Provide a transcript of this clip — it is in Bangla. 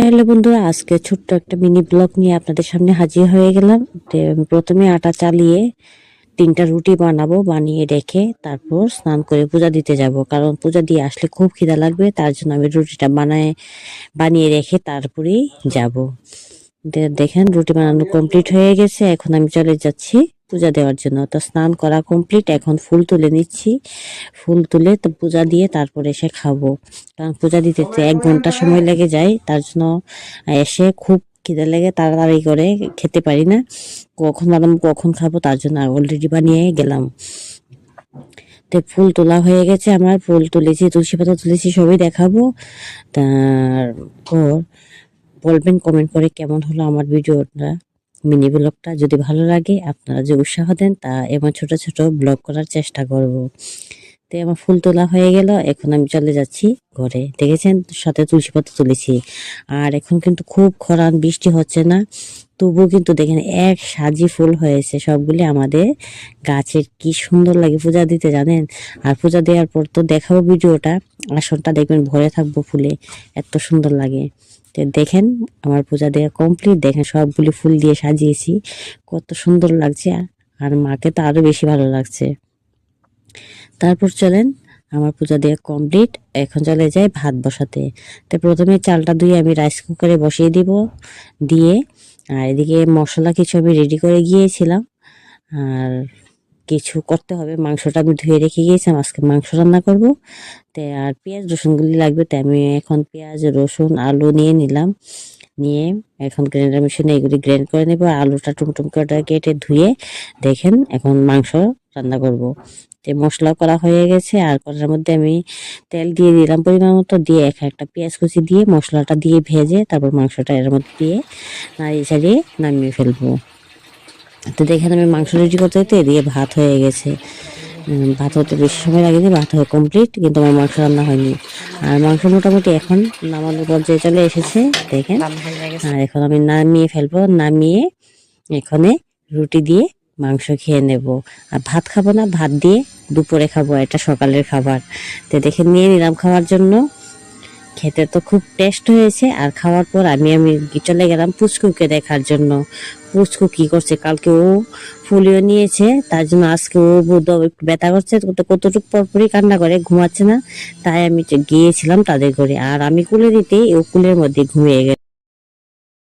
হ্যালো বন্ধুরা, আজকে ছোট্ট একটা মিনি ব্লগ নিয়ে আপনাদের সামনে হাজির হয়ে গেলাম। প্রথমে আটা চালিয়ে 3টা রুটি বানাবো, বানিয়ে রেখে তারপর স্নান করে পূজা দিতে যাব। কারণ পূজা দিয়ে আসলে খুব খিদা লাগবে, তার জন্য আমি রুটিটা বানিয়ে রেখে তারপরেই যাব। দেখেন রুটি বানানো কমপ্লিট হয়ে গেছে, এখন আমি চলে যাচ্ছি পূজা দেওয়ার জন্য। তো স্নান করা কমপ্লিট, এখন ফুল তুলে নিচ্ছি। ফুল তুলে তো পূজা দিয়ে তারপর এসে খাবো, কারণ পূজা দিতে তো 1 ঘন্টা সময় লেগে যায়। তার জন্য এসে খুব খিদে লেগে তাড়াতাড়ি করে খেতে পারি না, কখন বানাবো কখন খাবো, তার জন্য অলরেডি বানিয়ে গেলাম। তো ফুল তোলা হয়ে গেছে, আমার ফুল তুলেছি, তুলসী পাতা তুলেছি, সবই দেখাবো। তারপর বলবেন কমেন্ট করে কেমন হলো আমার ভিডিওটা, মিনি ব্লগটা। যদি ভালো লাগে আপনারা যে উৎসাহ দেন, তা এবং ছোট ছোট ব্লগ করার চেষ্টা করব। তো আমার ফুল তোলা হয়ে গেল, এখন আমি চলে যাচ্ছি ঘরে। দেখেছেন সাথে তুলসী পাতা তুলেছি। আর এখন কিন্তু খুব খরান, বৃষ্টি হচ্ছে না, তবুও কিন্তু দেখেন এক সাজি ফুল হয়েছে সবগুলি আমাদের গাছের। কি সুন্দর লাগে পূজা দিতে জানেন। আর পূজা দেওয়ার পর তো দেখাবো ভিডিওটা, আসনটা দেখবেন ভরে থাকবো ফুলে, এত সুন্দর লাগে। তো দেখেন আমার পূজা দেওয়া কমপ্লিট, দেখেন সবগুলি ফুল দিয়ে সাজিয়েছি, কত সুন্দর লাগছে। আর মাকে তো আরো বেশি ভালো লাগছে। তারপর চলেন, আমার পূজা দেওয়া কমপ্লিট, এখন চলে যাই ভাত বসাতে। তো প্রথমে চালটা ধুয়ে আমি রাইস কুকারে বসিয়ে দিব, দিয়ে আর এদিকে মশলা কিছু আমি রেডি করে গিয়েছিলাম। আর কিছু করতে হবে, মাংসটা আমি ধুয়ে রেখে গিয়েছিলাম, আজকে মাংস রান্না করব। তো আর পেঁয়াজ রসুনগুলি লাগবে, তো আমি এখন পেঁয়াজ রসুন আলু নিয়ে নিলাম। নিয়ে এখন গ্রাইন্ডার মেশিনে এগুলি গ্রাইন্ড করে নেবো। আলুটা টুমটুম করে কেটে ধুয়ে দেখেন এখন মাংস রান্না করব। যে মশলা করা হয়ে গেছে, আর কড়াইয়ের মধ্যে আমি তেল দিয়ে দিলাম পরিমাণ মতো, দিয়ে একটা পেঁয়াজ কুচি দিয়ে মশলাটা দিয়ে ভেজে তারপর মাংসটা এর মধ্যে দিয়ে নাড়িয়ে ছাড়িয়ে নামিয়ে ফেলবো। তো দেখেন আমি মাংস রেডি করতে করতে এদিকে ভাত হয়ে গেছে। ভাত হতে বেশি সময় লাগেনি, ভাত হয়ে কমপ্লিট, কিন্তু আমার মাংস রান্না হয়নি। আর মাংস মোটামুটি এখন নামানোর পর্যায়ে চলে এসেছে দেখেন। আর এখন আমি নামিয়ে ফেলবো, নামিয়ে এখানে রুটি দিয়ে মাংস খেয়ে নেব। আর ভাত খাবো না, ভাত দিয়ে দুপুরে খাবো, এটা সকালের খাবার। তো দেখে নিয়ে নিলাম খাওয়ার জন্য। খেতে তো খুব টেস্ট হয়েছে। আর খাওয়ার পর আমি চলে গেলাম পুচকুকে দেখার জন্য। পুচকু কি করছে, কালকে ও ফুলিও নিয়েছে, তার জন্য আজকে ও একটু ব্যথা করছে, তো কতটুকু পরপরই কান্না করে, ঘুমাচ্ছে না। তাই আমি গিয়েছিলাম তাদের ঘরে, আর আমি কুলে দিতেই ও কুলের মধ্যে ঘুমিয়ে গেছে।